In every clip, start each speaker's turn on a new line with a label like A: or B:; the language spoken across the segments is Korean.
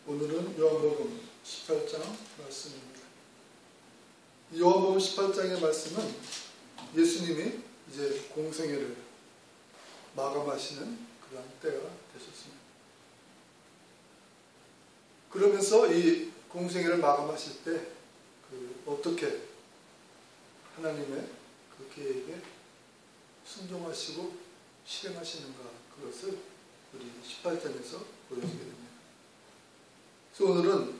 A: 오늘은 요한복음 18장 말씀입니다. 요한복음 18장의 말씀은 예수님이 이제 공생애를 마감하시는 그런 때가 되셨습니다. 그러면서 이 공생애를 마감하실 때 어떻게 하나님의 그 계획에 순종하시고 실행하시는가, 그것을 우리 18장에서 보여주게 됩니다. 그래서 오늘은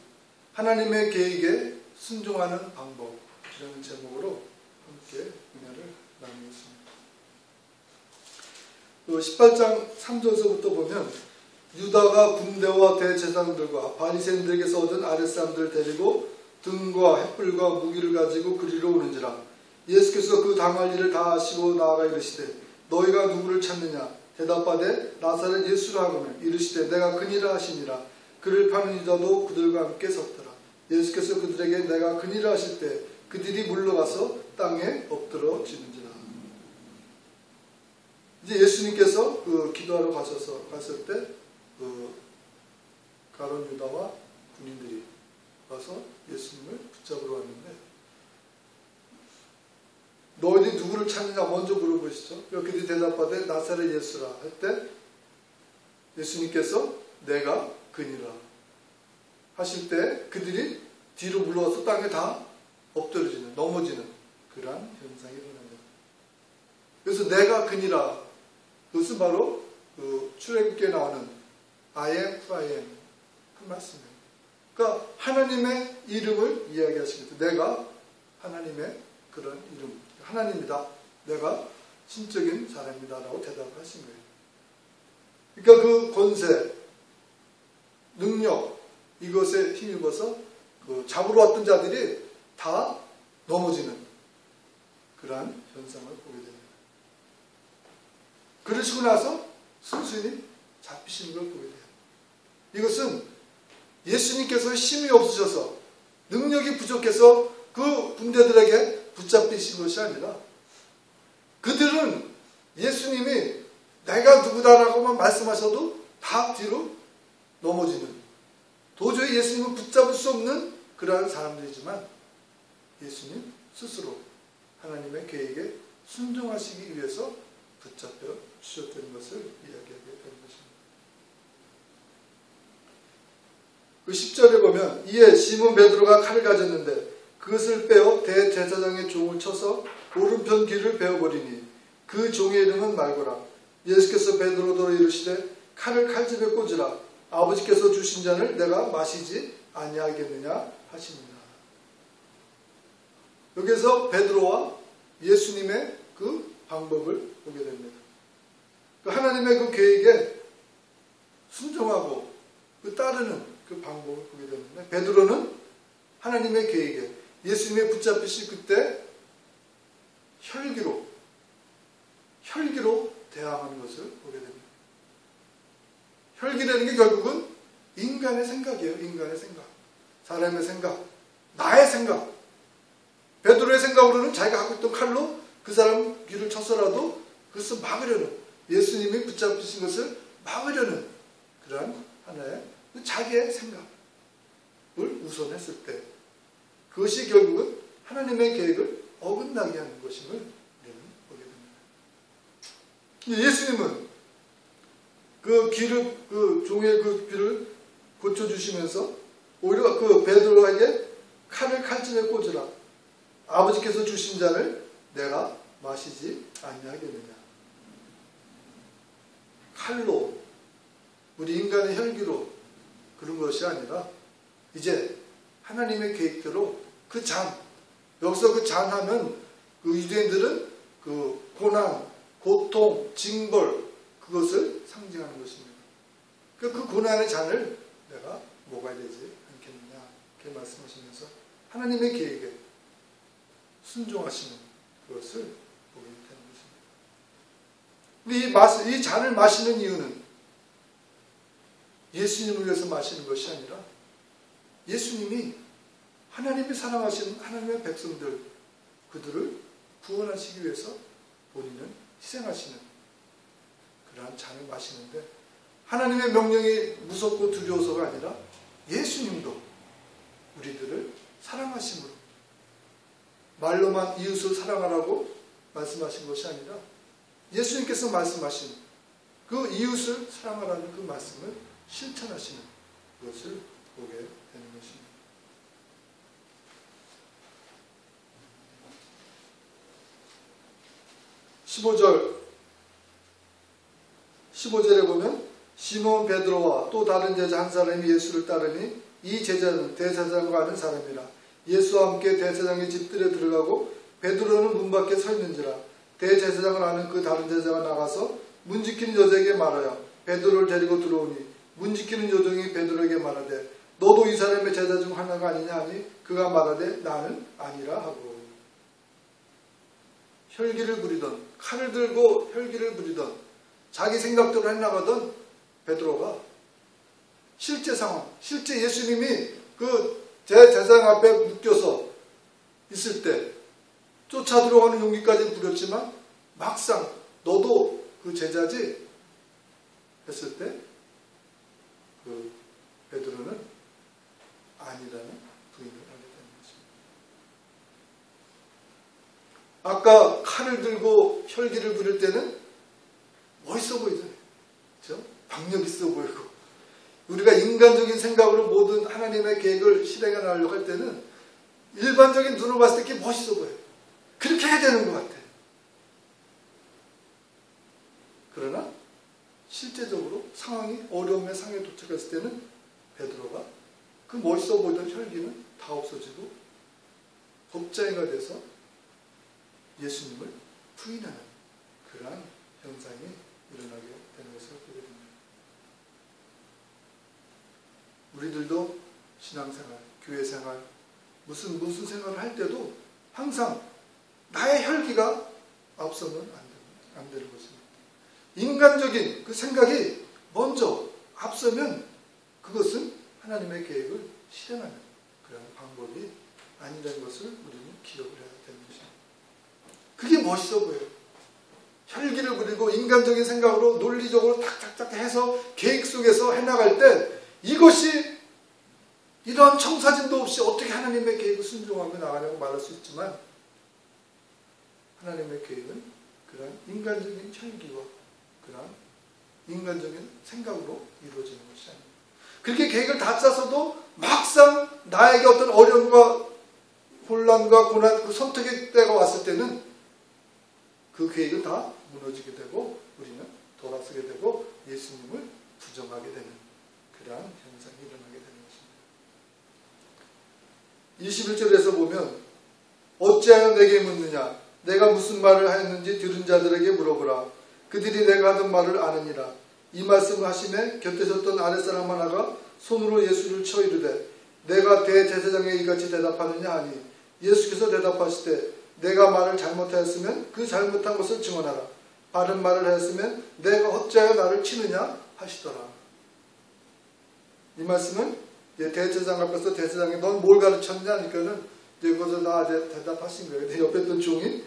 A: 하나님의 계획에 순종하는 방법이라는 제목으로 함께 은혜를 나누겠습니다. 18장 3절서부터 보면 유다가 군대와 대제사장들과 바리새인들에게서 얻은 아랫사람들을 데리고 등과 횃불과 무기를 가지고 그리로 오는지라. 예수께서 그 당할 일을 다 아시고 나아가 이르시되 너희가 누구를 찾느냐. 대답하되 나사렛 예수라 하거늘 이르시되 내가 그니라 하시니라. 그를 파는 유다도 그들과 함께 섰더라. 예수께서 그들에게 내가 그니라 하실 때 그들이 물러가서 땅에 엎드러지는지라. 이제 예수님께서 기도하러 갔을 때 가룟 유다와 군인들이 와서 예수님을 붙잡으러 왔는데, 너희들이 누구를 찾느냐 먼저 물어보시죠. 그들이 대답하되 나사렛 예수라 할 때 예수님께서 내가 그니라 하실 때 그들이 뒤로 물러와서 땅에 다 엎드러지는, 넘어지는 그러한 현상이 일어납니다. 그래서 내가 그니라, 그것은 바로 출애굽기에 나오는 I am who I am 그 말씀이에요. 그러니까 하나님의 이름을 이야기하시겠죠. 내가 하나님의 그런 이름, 하나님이다, 내가 신적인 사람이다 라고 대답을 하신 거예요. 그러니까 그 권세, 능력, 이것에 힘입어서 잡으러 왔던 자들이 다 넘어지는 그러한 현상을 보게 됩니다. 그러시고 나서 순순히 잡히시는 걸 보게 돼요. 이것은 예수님께서 힘이 없으셔서, 능력이 부족해서 그 군대들에게 붙잡히신 것이 아니라, 그들은 예수님이 내가 누구다라고만 말씀하셔도 다 뒤로 넘어지는, 도저히 예수님을 붙잡을 수 없는 그러한 사람들이지만 예수님 스스로 하나님의 계획에 순종하시기 위해서 붙잡혀 주셨다는 것을 이야기하게 되는 것입니다. 그 10절에 보면 이에 시몬 베드로가 칼을 가졌는데 그것을 빼어 대제사장의 종을 쳐서 오른편 귀를 베어버리니 그 종의 이름은 말고라. 예수께서 베드로더러 이르시되 칼을 칼집에 꽂으라. 아버지께서 주신 잔을 내가 마시지 아니하겠느냐 하십니다. 여기서 베드로와 예수님의 그 방법을 보게 됩니다. 하나님의 그 계획에 순종하고 따르는 그 방법을 보게 되는데, 베드로는 하나님의 계획에 예수님의 붙잡히실 그때 혈기로 대항하는 것을 보게 됩니다. 혈기라는 게 결국은 인간의 생각이에요. 인간의 생각, 사람의 생각, 나의 생각. 베드로의 생각으로는 자기가 갖고 있던 칼로 그 사람 귀를 쳐서라도 그것을 막으려는, 예수님이 붙잡히신 것을 막으려는 그러한 하나의 자기의 생각을 우선했을 때 그것이 결국은 하나님의 계획을 어긋나게 하는 것임을 우리는 보게 됩니다. 예수님은 그 귀를, 그 종의 그 귀를 고쳐주시면서 오히려 그 베드로에게 칼을 칼집에 꽂으라. 아버지께서 주신 잔을 내가 마시지 아니하겠느냐. 칼로, 우리 인간의 혈기로 그런 것이 아니라 이제 하나님의 계획대로 그 잔, 여기서 그 잔 하면 그 유대인들은 그 고난, 고통, 징벌, 그것을 상징하는 것입니다. 그 고난의 잔을 내가 먹어야 되지 않겠느냐 이렇게 말씀하시면서 하나님의 계획에 순종하시는 그것을 보게 되는 것입니다. 이 잔을 마시는 이유는 예수님을 위해서 마시는 것이 아니라 예수님이 하나님이 사랑하시는 하나님의 백성들, 그들을 구원하시기 위해서 본인은 희생하시는 그러한 잔을 마시는데, 하나님의 명령이 무섭고 두려워서가 아니라 예수님도 우리들을 사랑하심으로 말로만 이웃을 사랑하라고 말씀하신 것이 아니라 예수님께서 말씀하신 그 이웃을 사랑하라는 그 말씀을 실천하시는 것을 보게 되는 것입니다. 15절에 보면 시몬 베드로와 또 다른 제자 한 사람이 예수를 따르니 이 제자는 대제사장과 아는 사람이라. 예수와 함께 대제사장의 집들에 들어가고 베드로는 문 밖에 서 있는지라. 대제사장을 아는 그 다른 제자가 나가서 문 지키는 여자에게 말하여 베드로를 데리고 들어오니 문 지키는 여종이 베드로에게 말하되 너도 이 사람의 제자 중 하나가 아니냐 하니 그가 말하되 나는 아니라 하고. 혈기를 부리던, 칼을 들고 혈기를 부리던, 자기 생각대로 해나가던 베드로가 실제 상황, 실제 예수님이 그 제사장 앞에 묶여서 있을 때 쫓아 들어가는 용기까지 부렸지만 막상 너도 그 제자지? 했을 때 그 베드로는 아니라는 부인을 하게 되는 것입니다. 아까 칼을 들고 혈기를 부릴 때는 멋있어 보이잖아요. 그렇죠? 박력 있어 보이고 우리가 인간적인 생각으로 모든 하나님의 계획을 실행해 나가려고 할 때는 일반적인 눈으로 봤을 때 멋있어 보여요. 그렇게 해야 되는 것 같아요. 그러나 실제적으로 상황이 어려움의 상에 도착했을 때는 베드로가 그 멋있어 보이던 혈기는 다 없어지고 겁쟁이가 돼서 예수님을 부인하는 그러한 현상이 일어나게 되는 것을 보게 됩니다. 우리들도 신앙생활, 교회생활, 무슨 생활을 할 때도 항상 나의 혈기가 앞서면 안 되는 것입니다. 인간적인 그 생각이 먼저 앞서면 그것은 하나님의 계획을 실행하는 그런 방법이 아니라는 것을 우리는 기억을 해야 되는 것입니다. 그게 멋있어 보여요. 혈기를 부리고 인간적인 생각으로 논리적으로 탁탁탁 해서 계획 속에서 해나갈 때 이것이 이러한 청사진도 없이 어떻게 하나님의 계획을 순종하며 나가냐고 말할 수 있지만 하나님의 계획은 그러한 인간적인 혈기와 그러한 인간적인 생각으로 이루어지는 것이 아닙니다. 그렇게 계획을 다 짰어도 막상 나에게 어떤 어려움과 혼란과 고난, 그 선택의 때가 왔을 때는 그 계획은 다 무너지게 되고 우리는 돌아서게 되고 예수님을 부정하게 되는 그러한 현상이 일어나게 되는 것입니다. 21절에서 보면 어찌하여 내게 묻느냐 내가 무슨 말을 하였는지 들은 자들에게 물어보라. 그들이 내가 하던 말을 아느니라. 이 말씀을 하시매 곁에 섰던 아랫사람 하나가 손으로 예수를 쳐 이르되 내가 대제사장에 이같이 대답하느냐 하니 예수께서 대답하시되 내가 말을 잘못하였으면 그 잘못한 것을 증언하라. 바른 말을 하였으면 내가 어찌하여 나를 치느냐 하시더라. 이 말씀은 대제사장 앞에서 대제사장이 넌 뭘 가르쳤냐 하니까는 그것을 다 대답하신 거예요. 근데 옆에 있던 종이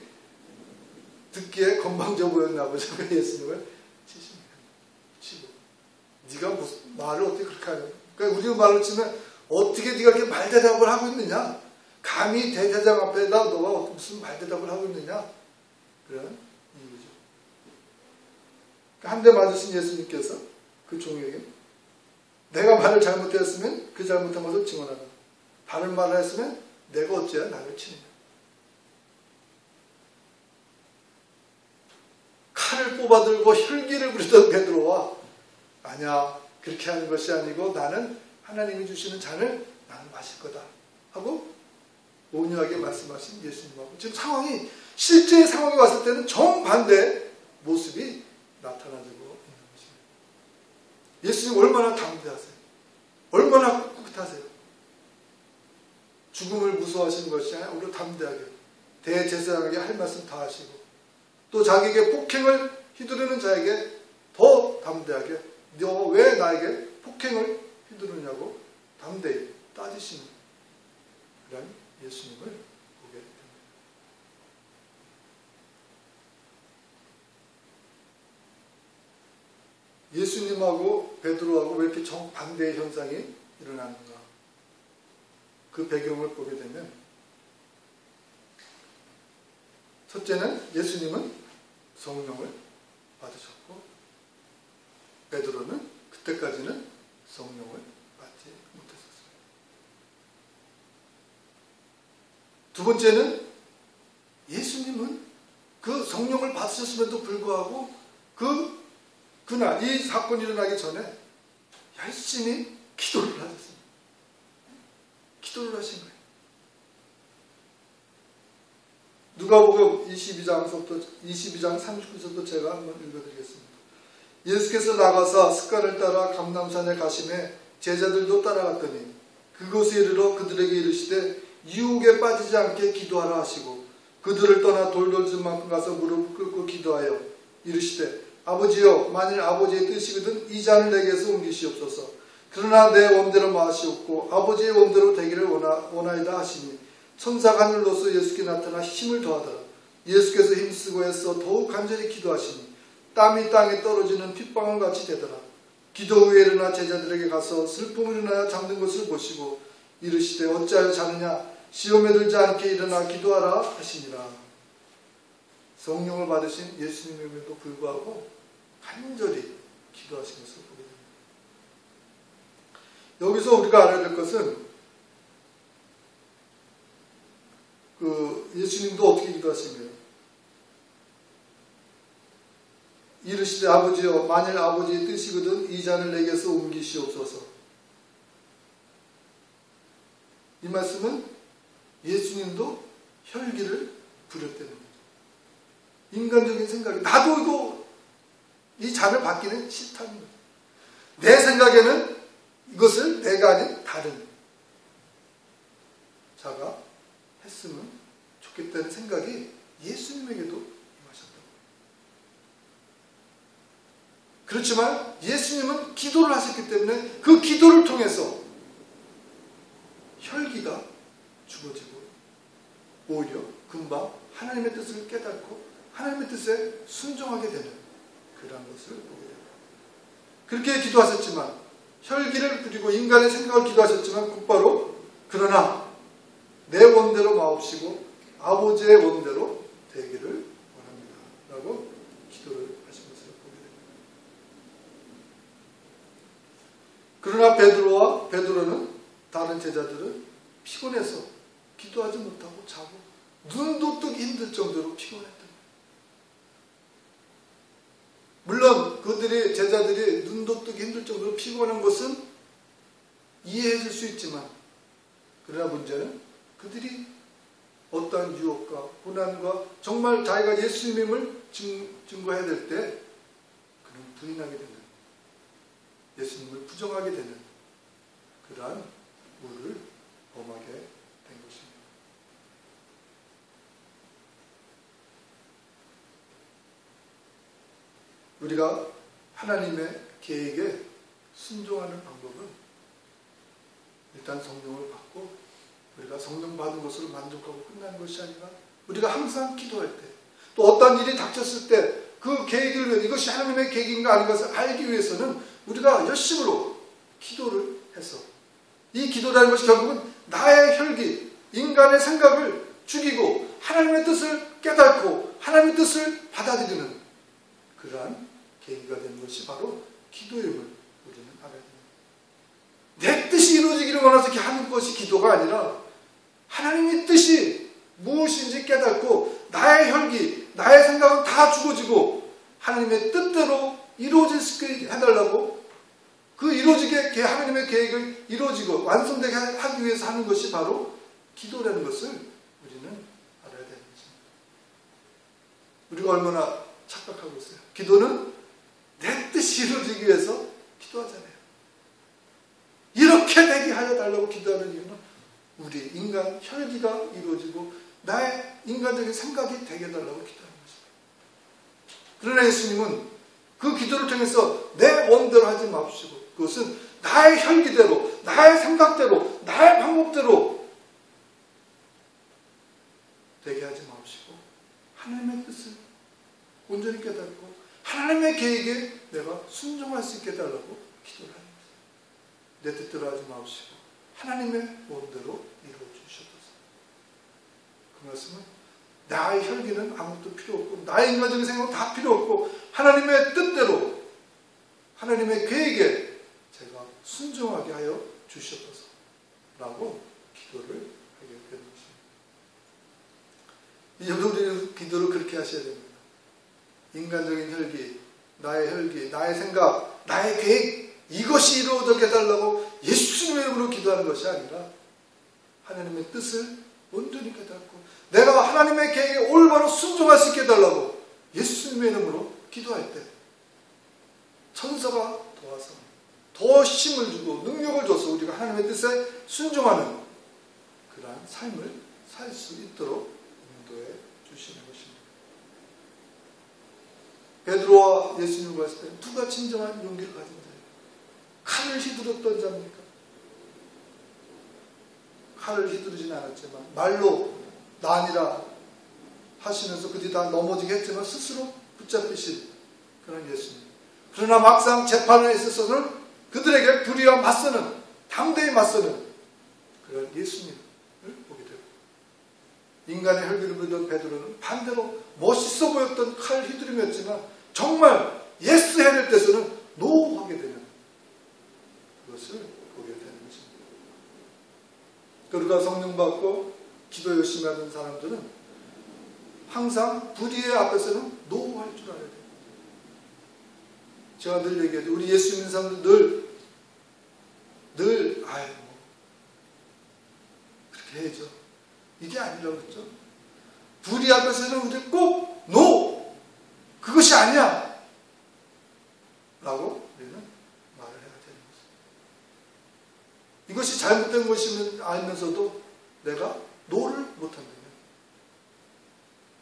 A: 듣기에 건방져 보였나 보죠. 예수님을 치고 네가 무슨 말을 어떻게 그렇게 하냐. 그러니까 우리 말로 치면 어떻게 네가 이렇게 말대답을 하고 있느냐. 감히 대제사장 앞에다 너가 무슨 말대답을 하고 있느냐. 그런 이유죠. 한 대 맞으신 예수님께서 그 종에게 내가 말을 잘못했으면 그 잘못한 것을 증언하라. 바른 말을 했으면 내가 어찌해야 나를 치느냐. 칼을 뽑아들고 혈기를 부리던 베드로와 아니야 그렇게 하는 것이 아니고 나는 하나님이 주시는 잔을 나는 마실 거다 하고 온유하게 말씀하신 예수님하고 지금 상황이 실제 상황이 왔을 때는 정반대의 모습이 나타나고 있는 것입니다. 예수님 얼마나 담대하세요. 얼마나 꿋꿋하세요. 죽음을 무서워하시는 것이 아니라 오히려 담대하게 대제사장에게 할 말씀 다 하시고 또 자기에게 폭행을 휘두르는 자에게 더 담대하게 너 왜 나에게 폭행을 휘두르냐고 담대히 따지시는 그런 예수님을 보게 됩니다. 예수님하고 베드로하고 왜 이렇게 정반대의 현상이 일어나는가? 그 배경을 보게 되면 첫째는 예수님은 성령을 받으셨고 베드로는 그때까지는 성령을 받지 못했었어요. 두 번째는 예수님은 그 성령을 받으셨음에도 불구하고 그날 이 사건이 일어나기 전에 열심히 기도를 하셨습니다. 기도를 하신 거예요. 누가복음 22장 39절도 제가 한번 읽어드리겠습니다. 예수께서 나가사 습관을 따라 감람산에 가심에 제자들도 따라갔더니 그곳에 이르러 그들에게 이르시되 유혹에 빠지지 않게 기도하라 하시고 그들을 떠나 돌돌 만큼 가서 무릎 꿇고 기도하여 이르시되 아버지여 만일 아버지의 뜻이거든 이 잔을 내게서 옮기시옵소서. 그러나 내 원대로 마시옵고 아버지의 원대로 되기를 원하이다 하시니 천사가 하늘로서 예수께 나타나 힘을 더하더라. 예수께서 힘쓰고 애써 더욱 간절히 기도하시니 땀이 땅에 떨어지는 핏방울 같이 되더라. 기도 후에 일어나 제자들에게 가서 슬픔을 인하여 잠든 것을 보시고 이르시되 어찌하여 자느냐 시험에 들지 않게 일어나 기도하라 하시니라. 성령을 받으신 예수님에도 불구하고 간절히 기도하신 것을 보게 됩니다. 여기서 우리가 알아야 될 것은 예수님도 어떻게 기도하신 거예요? 이르시되 아버지여 만일 아버지의 뜻이거든 이 잔을 내게서 옮기시옵소서. 이 말씀은 예수님도 혈기를 부렸다는 거죠. 인간적인 생각이 나도 이거 이 잔을 받기는 싫다는 거죠. 내 생각에는 이것을 내가 아닌 다른 자가 했으면 좋겠다는 생각이 예수님에게도 임하셨다고. 그렇지만 예수님은 기도를 하셨기 때문에 그 기도를 통해서 혈기가 죽어지고 오히려 금방 하나님의 뜻을 깨닫고 하나님의 뜻에 순종하게 되는 그런 것을 보게 됩니다. 그렇게 기도하셨지만 혈기를 부리고 인간의 생각을 기도하셨지만 곧바로 그러나 내 원대로 마옵시고 아버지의 원대로 되기를 원합니다 라고 기도를 하신 것을 보게 됩니다. 그러나 베드로는 다른 제자들은 피곤해서 기도하지 못하고 자고 눈도 뜨기 힘들 정도로 피곤했던 거예요. 물론 제자들이 눈도 뜨기 힘들 정도로 피곤한 것은 이해해 줄 수 있지만 그러나 문제는 그들이 어떠한 유혹과 고난과 정말 자기가 예수님을 증거해야 될 때 그는 부인하게 되는 예수님을 부정하게 되는 그러한 우를 범하게 된 것입니다. 우리가 하나님의 계획에 순종하는 방법은 일단 성령을 받고 우리가 성령 받은 것으로 만족하고 끝나는 것이 아니라 우리가 항상 기도할 때 또 어떤 일이 닥쳤을 때 그 계획을 위해 이것이 하나님의 계획인가 아닌가를 알기 위해서는 우리가 열심으로 기도를 해서 이 기도라는 것이 결국은 나의 혈기, 인간의 생각을 죽이고 하나님의 뜻을 깨닫고 하나님의 뜻을 받아들이는 그러한 계기가 되는 것이 바로 기도임을 우리는 알아야 됩니다. 내 뜻이 이루어지기를 원해서 하는 것이 기도가 아니라 하나님의 뜻이 무엇인지 깨닫고 나의 혈기, 나의 생각은 다 죽어지고 하나님의 뜻대로 이루어질 수 있게 해달라고 그 이루어지게 하나님의 계획을 이루어지고 완성되게 하기 위해서 하는 것이 바로 기도라는 것을 우리는 알아야 되는 것입니다. 우리가 얼마나 착각하고 있어요. 기도는 내 뜻이 이루어지기 위해서 기도하잖아요. 이렇게 되게 하여 달라고 기도하는 이유는 우리 인간 혈기가 이루어지고 나의 인간적인 생각이 되게 해달라고 기도하는 것입니다. 그러나 예수님은 그 기도를 통해서 내 원대로 하지 마시고 그것은 나의 혈기대로 나의 생각대로 나의 방법대로 되게 하지 마시고 하나님의 뜻을 온전히 깨닫고 하나님의 계획에 내가 순종할 수 있게 해달라고 기도를 하는 것입니다. 내 뜻대로 하지 마시고 하나님의 원대로 이루어주셔서. 그 말씀은 나의 혈기는 아무것도 필요 없고 나의 인간적인 생각은 다 필요 없고 하나님의 뜻대로 하나님의 계획에 제가 순종하게 하여 주시옵소서 라고 기도를 하게 되는 것입니다. 이 여러분들이 기도를 그렇게 하셔야 됩니다. 인간적인 혈기, 나의 생각, 나의 계획 이것이 이루어지게 해달라고 예수님의 이름으로 기도하는 것이 아니라 하나님의 뜻을 온전히 깨닫고 내가 하나님의 계획에 올바로 순종할 수 있게 해달라고 예수님의 이름으로 기도할 때 천사가 도와서 더 힘을 주고 능력을 줘서 우리가 하나님의 뜻에 순종하는 그러한 삶을 살 수 있도록 인도해 주시는 것입니다. 베드로와 예수님을 봤을 때 누가 진정한 용기를 가진 자예요? 칼을 휘두르던 자입니까? 칼을 휘두르진 않았지만 말로 나 아니라 하시면서 그들이 다 넘어지게 했지만 스스로 붙잡히신 그런 예수님. 그러나 막상 재판에 있어서는 그들에게 불의와 맞서는, 담대히 맞서는 그런 예수님을 보게 되고, 인간의 혈기를 부리던 베드로는 반대로 멋있어 보였던 칼 휘두름이었지만 정말 예스 해야 될 때서는 노하게 되는 그것을 보게 되는 것입니다. 그러니까 성령 받고 기도 열심히 하는 사람들은 항상 불의의 앞에서는 노할 줄 알아야 돼요. 제가 늘 얘기하죠. 우리 예수 믿는 사람들 늘 그렇게 해야죠. 이게 아니라고 그랬죠. 불의 앞에서는 우리 꼭 노! 그것이 아니야! 라고 우리는 말을 해야 되는 것입니다. 이것이 잘못된 것이면 알면서도 내가 노를 못한다면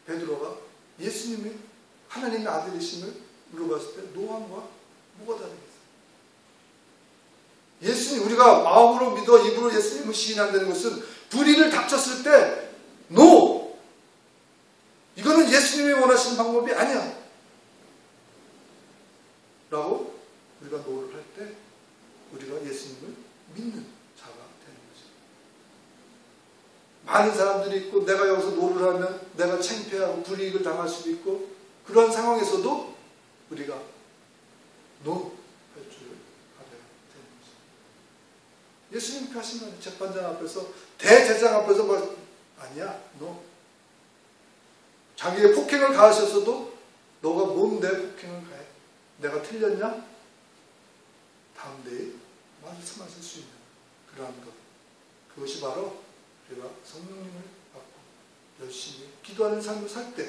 A: 베드로가 예수님이 하나님의 아들이심을 물어봤을 때 노함과 뭐가 다르겠어요? 예수님, 우리가 마음으로 믿어 입으로 예수님을 시인한다는 것은 불의를 닥쳤을 때 노! 이거는 예수님이 원하시는 방법이 아니야 라고 우리가 노를 할 때 우리가 예수님을 믿는 자가 되는 거죠. 많은 사람들이 있고 내가 여기서 노를 하면 내가 창피하고 불이익을 당할 수도 있고 그런 상황에서도 우리가 노 할 줄 알아야 되는 거죠. 예수님께 하신 건 재판장 앞에서 대제사장 앞에서 뭐 아니야 노. 자기의 폭행을 가하셨어도 너가 뭔데 폭행을 가해? 내가 틀렸냐? 담대히 말씀하실 수 있는 그러한 것. 그것이 바로 우리가 성령님을 받고 열심히 기도하는 삶을 살 때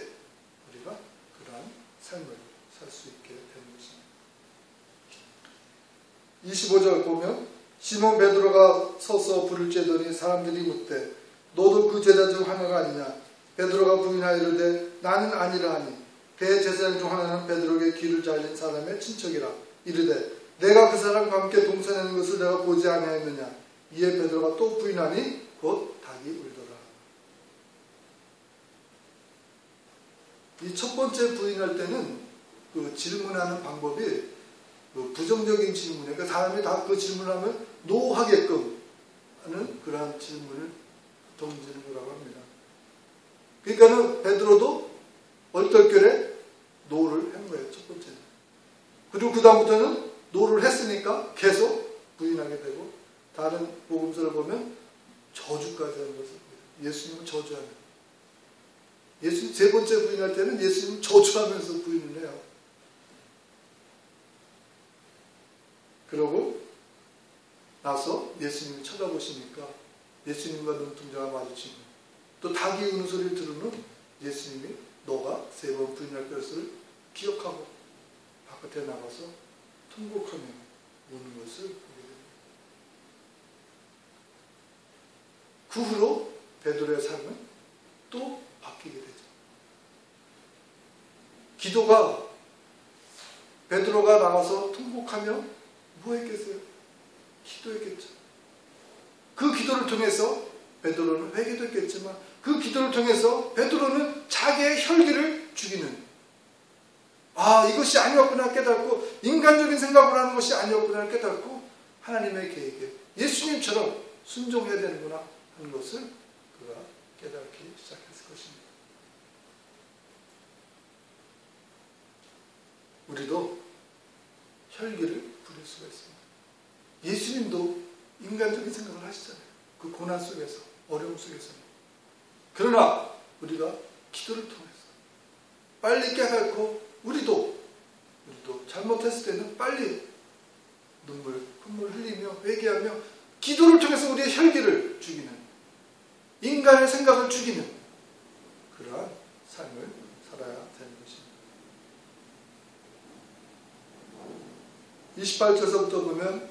A: 우리가 그러한 삶을 살 수 있게 되는 것입니다. 25절 보면 시몬 베드로가 서서 불을 쬐더니 사람들이 묻되 너도 그 제자 중 하나가 아니냐? 베드로가 부인하여 이르되 나는 아니라 하니 대제사장 중 하나는 베드로에게 귀를 잘린 사람의 친척이라. 이르되 내가 그 사람과 함께 동산하는 것을 내가 보지 아니하였느냐? 이에 베드로가 또 부인하니 곧 닭이 울더라. 이 첫 번째 부인할 때는 그 질문하는 방법이 그 부정적인 질문이에요. 그러니까 사람이 다 그 질문을 하면 노하게끔 하는 그러한 질문을 던지는 거라고 합니다. 그러니까는 베드로도 얼떨결에 노를 한 거예요. 첫 번째는. 그리고 그 다음부터는 노를 했으니까 계속 부인하게 되고 다른 복음서를 보면 저주까지 하는 것을 예수님을 저주하는. 예수님 세 번째 부인할 때는 예수님 저주하면서 부인을 해요. 그러고 나서 예수님이 쳐다보시니까 예수님과 눈동자가 마주치고 또 닭이 우는 소리를 들으면 예수님이 너가 세 번 부인할 것을 기억하고 바깥에 나가서 통곡하며 우는 것을 보게 됩니다. 그 후로 베드로의 삶은 또 바뀌게 되죠. 기도가 베드로가 나가서 통곡하며 뭐 했겠어요? 기도했겠죠. 그 기도를 통해서 베드로는 회개도 했겠지만 그 기도를 통해서 베드로는 자기의 혈기를 죽이는 이것이 아니었구나 깨닫고 인간적인 생각을 하는 것이 아니었구나 깨닫고 하나님의 계획에 예수님처럼 순종해야 되는구나 하는 것을 그가 깨닫기 시작했을 것입니다. 우리도 혈기를 부릴 수가 있습니다. 예수님도 인간적인 생각을 하시잖아요. 그 고난 속에서, 어려움 속에서. 그러나 우리가 기도를 통해서 빨리 깨닫고 우리도 잘못했을 때는 빨리 콧물 흘리며 회개하며 기도를 통해서 우리의 혈기를 죽이는, 인간의 생각을 죽이는 그러한 삶을 살아야 되는 것입니다. 28절서부터 보면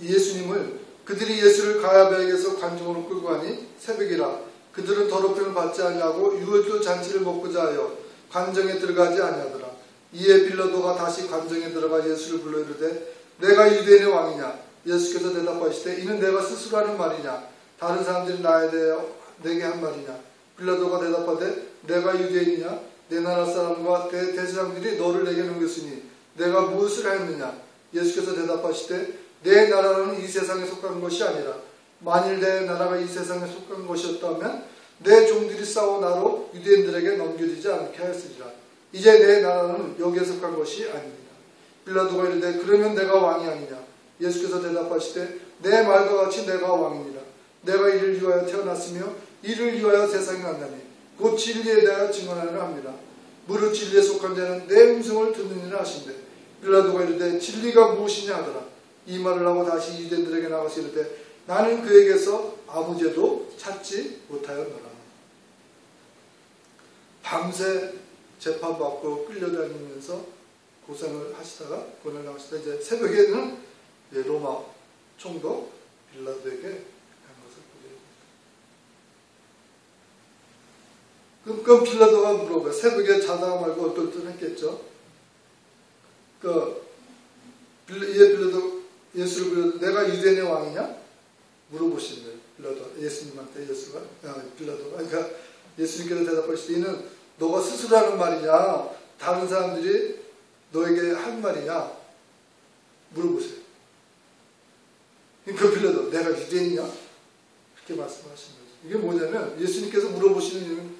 A: 예수님을 그들이 예수를 가야바에게서 관중으로 끌고 가니 새벽이라 그들은 더럽힘을 받지 아니하고 유월절 잔치를 먹고자 하여 관정에 들어가지 아니하더라. 이에 빌라도가 다시 관정에 들어가 예수를 불러 이르되 내가 유대인의 왕이냐? 예수께서 대답하시되 이는 내가 스스로 하는 말이냐? 다른 사람들이 나에 대하여 내게 한 말이냐? 빌라도가 대답하되 내가 유대인이냐? 내 나라 사람과 대제사장들이 너를 내게 넘겼으니 내가 무엇을 하였느냐? 예수께서 대답하시되 내 나라는 이 세상에 속한 것이 아니라 만일 내 나라가 이 세상에 속한 것이었다면 내 종들이 싸워 나로 유대인들에게 넘겨지지 않게 하였으리라. 이제 내 나라는 여기에 속한 것이 아닙니다. 빌라도가 이르되 그러면 내가 왕이 아니냐? 예수께서 대답하시되 내 말과 같이 내가 왕이니라. 내가 이를 위하여 태어났으며 이를 위하여 세상에 왔나니 곧 진리에 대하여 증언하려 합니다. 무릇 진리에 속한 자는 내 음성을 듣느니라 하신대. 빌라도가 이르되 진리가 무엇이냐 하더라. 이 말을 하고 다시 유대인들에게 나가서 이르되 나는 그에게서 아무 죄도 찾지 못하였노라. 밤새 재판받고 끌려다니면서 고생을 하시다가 고난을 하시다가 이제 새벽에는 로마 총독 빌라도에게 간 것을 보게 됩니다. 그럼 빌라도가 물어봐요. 새벽에 자다가 말고 어떨듯했겠죠. 빌라도 예수를 불러도 내가 유대인의 왕이냐? 물어보시는 거예요. 빌라도 예수님한테 빌라도가 그러니까 예수님께서 대답하시되 이는 너가 스스로 하는 말이냐? 다른 사람들이 너에게 한 말이냐? 물어보세요. 그러니까 빌라도 내가 유대인이냐? 그렇게 말씀하시는 거죠. 이게 뭐냐면 예수님께서 물어보시는 이유는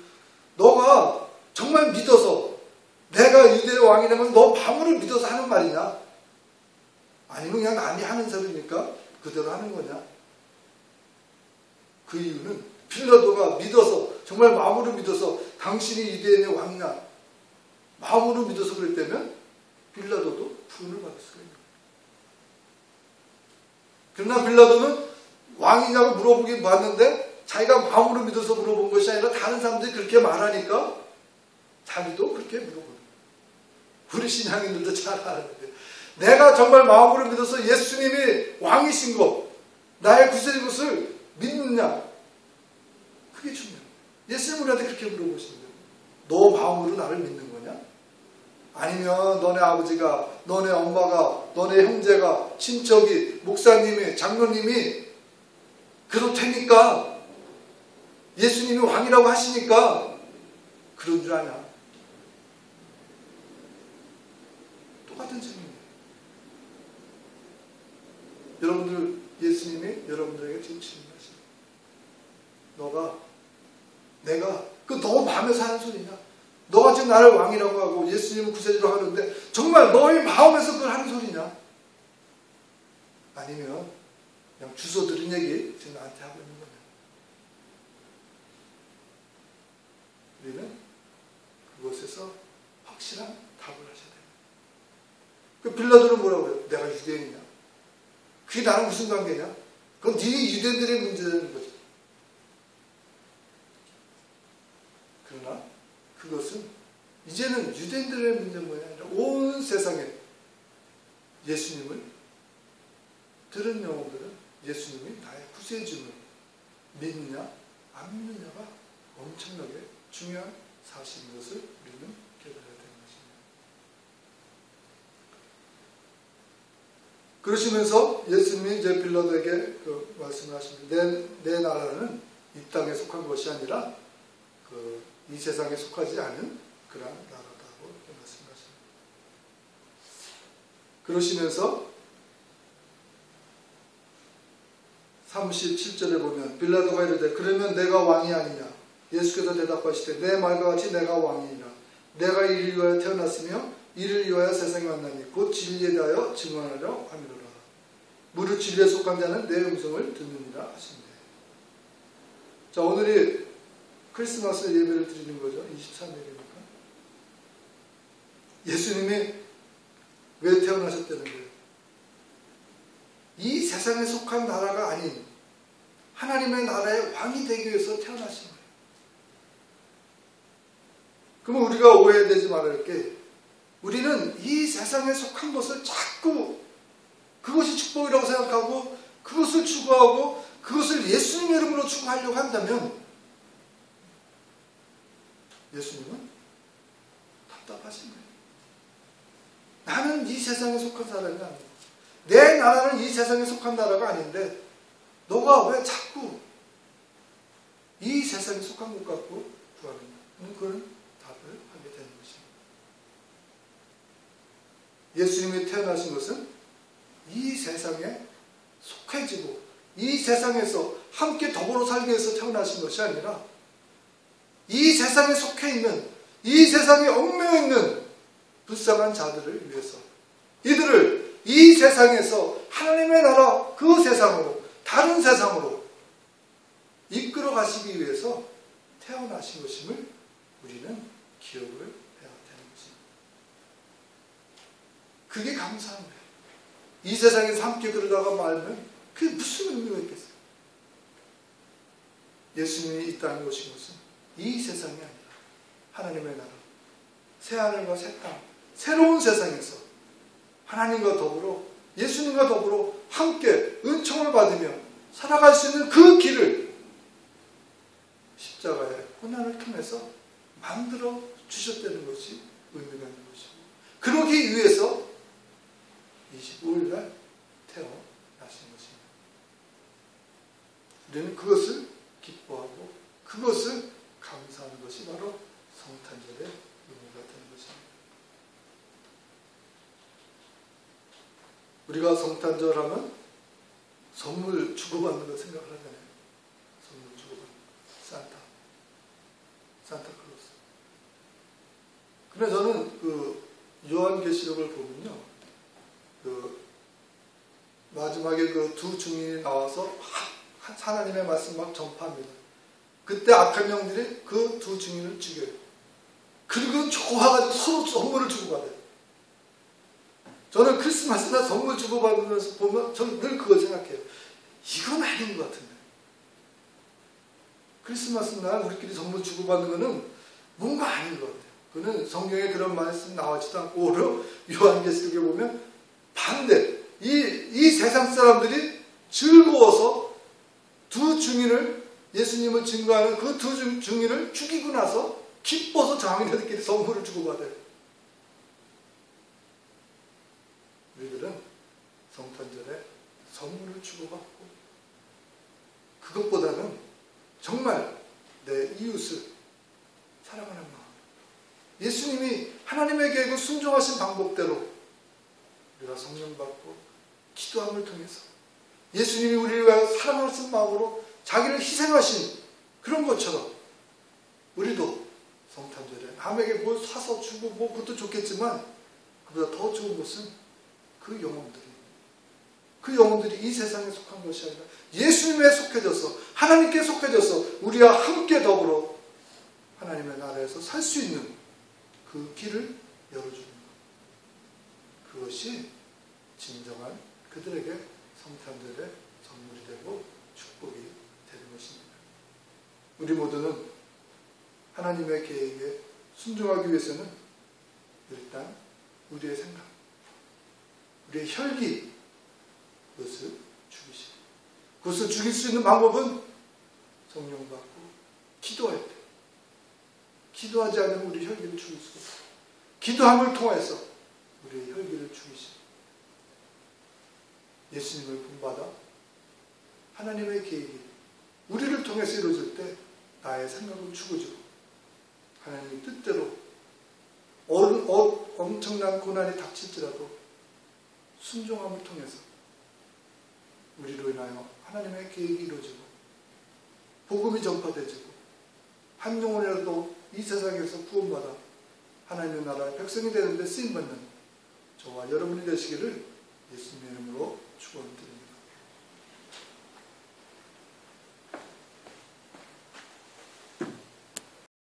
A: 너가 정말 믿어서 내가 유대의 왕이라면 너 마음으로 믿어서 하는 말이냐? 아니면 그냥 남이 하는 소리니까 그대로 하는 거냐? 그 이유는 빌라도가 믿어서 정말 마음으로 믿어서 당신이 유대인의 왕이냐 마음으로 믿어서 그랬다면 빌라도도 부흥을 받을 수가 있는 거예요. 그러나 빌라도는 왕이냐고 물어보긴 봤는데 자기가 마음으로 믿어서 물어본 것이 아니라 다른 사람들이 그렇게 말하니까 자기도 그렇게 물어보는 거예요. 우리 신앙인들도 잘 아는데 내가 정말 마음으로 믿어서 예수님이 왕이신 것, 나의 구세인 것을 믿느냐? 그게 중요해요. 예수님 우리한테 그렇게 물어보시는 거예요. 너 마음으로 나를 믿는 거냐? 아니면 너네 아버지가, 너네 엄마가, 너네 형제가, 친척이, 목사님이, 장로님이 그렇다니까 예수님이 왕이라고 하시니까 그런 줄 아냐? 똑같은 질문이에요. 여러분들 예수님이 여러분들에게 지금 질문하십니다. 내가 그 너무 마음에서 하는 소리냐? 너가 지금 나를 왕이라고 하고 예수님은 구세주로 하는데 정말 너의 마음에서 그걸 하는 소리냐? 아니면 그냥 주워 들은 얘기 지금 나한테 하고 있는 거냐? 우리는 그것에서 확실한 답을 하셔야 돼요. 그 빌라도는 뭐라고 해요? 내가 유대인이냐? 그게 나랑 무슨 관계냐? 그건 네 유대인들의 문제라는 거죠. 그러나 그것은 이제는 유대인들의 문제만이 아니라 온 세상에 예수님을 들은 영혼들은 예수님이 나의 구세주를 믿느냐 안 믿느냐가 엄청나게 중요한 사실인 것을 우리는 깨달아야 되는 것입니다. 그러시면서 예수님이 이제 빌라도에게 그 말씀을 하십니다. 내 나라는 이 땅에 속한 것이 아니라 이 세상에 속하지 않은 그러한 나라다고 이렇게 말씀하십니다. 그러시면서 37절에 보면 빌라도가 이르되 그러면 내가 왕이 아니냐. 예수께서 대답하시되 내 말과 같이 내가 왕이니라. 내가 이를 위하여 태어났으며 이를 위하여 세상에 왔나니 곧 진리에 대하여 증언하려 함이로라. 무릇 진리에 속한 자는 내 음성을 듣느니라 하신대. 자, 오늘이 크리스마스 예배를 드리는 거죠. 23일이니까. 예수님이 왜 태어나셨다는 거예요? 이 세상에 속한 나라가 아닌 하나님의 나라의 왕이 되기 위해서 태어나신 거예요. 그러면 우리가 오해되지 말아야 할 게, 우리는 이 세상에 속한 것을 자꾸 그것이 축복이라고 생각하고 그것을 추구하고 그것을 예수님의 이름으로 추구하려고 한다면 예수님은 답답하신 거예요. 나는 이 세상에 속한 사람이 아니야. 내 나라는 이 세상에 속한 나라가 아닌데 너가 왜 자꾸 이 세상에 속한 것 갖고 구하느냐. 그런 답을 하게 되는 것입니다. 예수님이 태어나신 것은 이 세상에 속해지고 이 세상에서 함께 더불어 살기 위해서 태어나신 것이 아니라 이 세상에 속해 있는, 이 세상에 얽매여 있는 불쌍한 자들을 위해서, 이들을 이 세상에서 하나님의 나라 그 세상으로, 다른 세상으로 이끌어 가시기 위해서 태어나신 것임을 우리는 기억을 해야 되는 것입니다. 그게 감사한 거예요. 이 세상에서 함께 그러다가 말면 그게 무슨 의미가 있겠어요? 예수님이 이 땅에 오신 것은 이 세상이 아니라 하나님의 나라, 새하늘과 새 땅, 새로운 세상에서 하나님과 더불어, 예수님과 더불어 함께 은총을 받으며 살아갈 수 있는 그 길을 십자가의 고난을 통해서 만들어 주셨다는 것이 의미가 있는 것입니다. 그러기 위해서 25일날 태어나신 것입니다. 우리는 그것을 기뻐하고 그것을 감사하는 것이 바로 성탄절의 의미가 되는 것입니다. 우리가 성탄절 하면 선물 주고받는 거 생각을 하잖아요. 선물 주고받는 산타클로스. 근데 저는 그 요한계시록을 보면요, 그 마지막에 그 두 증인이 나와서 하나님의 말씀 막 전파합니다. 그때 악한 영들이 그 두 증인을 죽여요. 그리고 좋아가지고 서로 선물을 주고받아요. 저는 크리스마스나 선물 주고받으면서 보면 저는 늘 그거 생각해요. 이건 아닌 것 같은데. 크리스마스 날 우리끼리 선물 주고받는 거는 뭔가 아닌 것 같아요. 그는 성경에 그런 말씀 나오지도 않고 오히려 요한계시록에 보면 반대. 이 세상 사람들이 즐거워서 두 증인을, 예수님을 증거하는 그 두 증인을 죽이고 나서 기뻐서 장인들끼리 선물을 주고받아요. 우리들은 성탄절에 선물을 주고받고 그것보다는 정말 내 이웃을 사랑하는 마음, 예수님이 하나님의 계획을 순종하신 방법대로 우리가 성령 받고 기도함을 통해서 예수님이 우리를 위하여 사랑하신 마음으로 자기를 희생하신 그런 것처럼 우리도 성탄절에 남에게 뭘 사서 주고 뭐 그것도 좋겠지만 그보다 더 좋은 것은 그 영혼들이 이 세상에 속한 것이 아니라 예수님에 속해져서, 하나님께 속해져서 우리와 함께 더불어 하나님의 나라에서 살 수 있는 그 길을 열어주는 것. 그것이 진정한 그들에게 성탄절의 선물이 되고 축복이 되는 것입니다. 우리 모두는 하나님의 계획에 순종하기 위해서는 일단 우리의 생각, 우리의 혈기, 그것을 죽이시고, 그것을 죽일 수 있는 방법은 성령 받고 기도할 때, 기도하지 않으면 우리 혈기를 죽일 수 없어요. 기도함을 통해서 우리의 혈기를 죽이시고 예수님을 본받아 하나님의 계획이 우리를 통해서 이루어질 때 나의 생각을 죽어주고 하나님의 뜻대로 엄청난 고난이 닥칠지라도 순종함을 통해서 우리로 인하여 하나님의 계획이 이루어지고 복음이 전파되지고 한 영혼이라도 이 세상에서 구원받아 하나님의 나라의 백성이 되는데 쓰임받는 저와 여러분이 되시기를 예수님의 이름으로 축원드립니다.